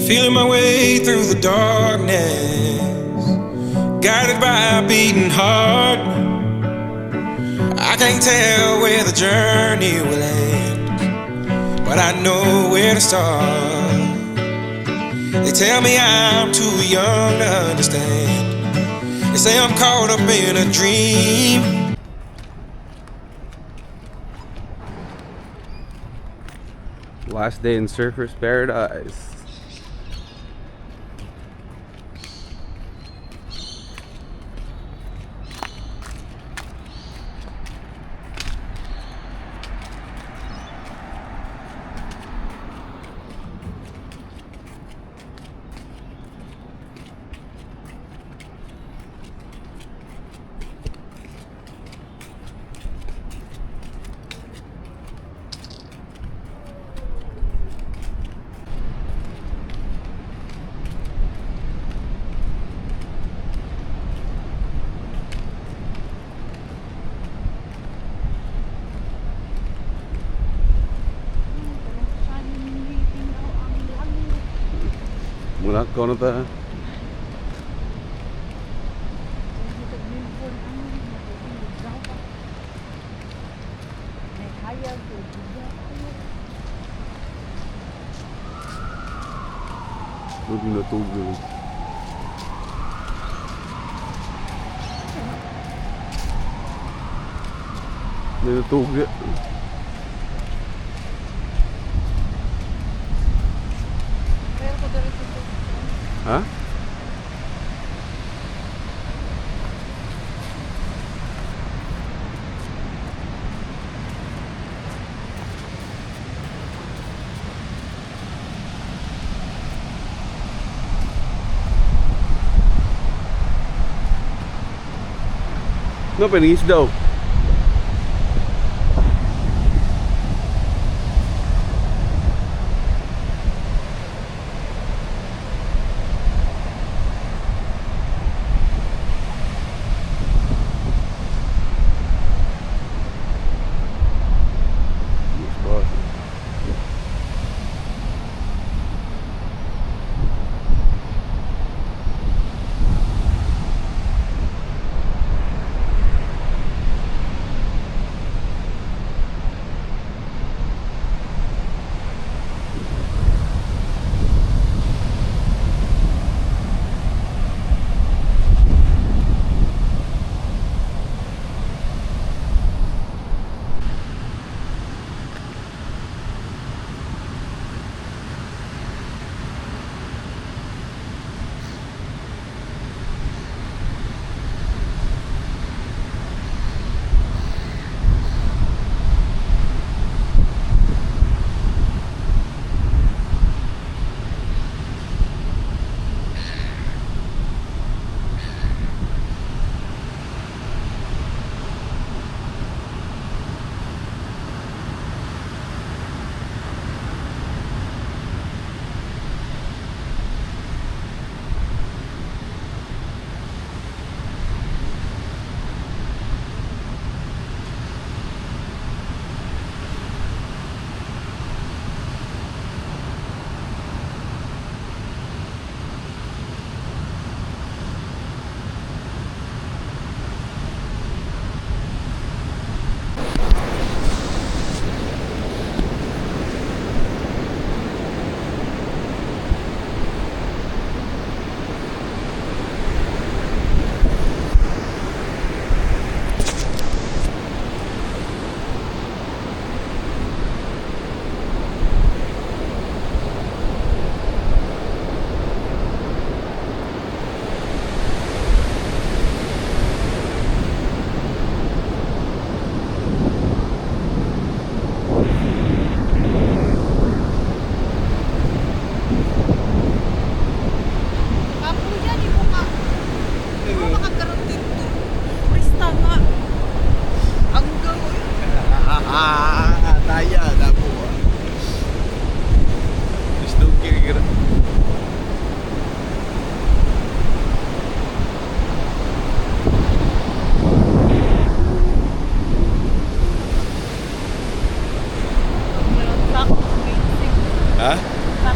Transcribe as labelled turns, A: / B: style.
A: Feeling my way through the darkness, guided by a beating heart. I can't tell where the journey will end, but I know where to start. They tell me I'm too young to understand. They say I'm caught up in a dream.
B: Last day in Surfers Paradise. We're not going to the... Looking at the tubig. May tubig. Ha? No, penis daw.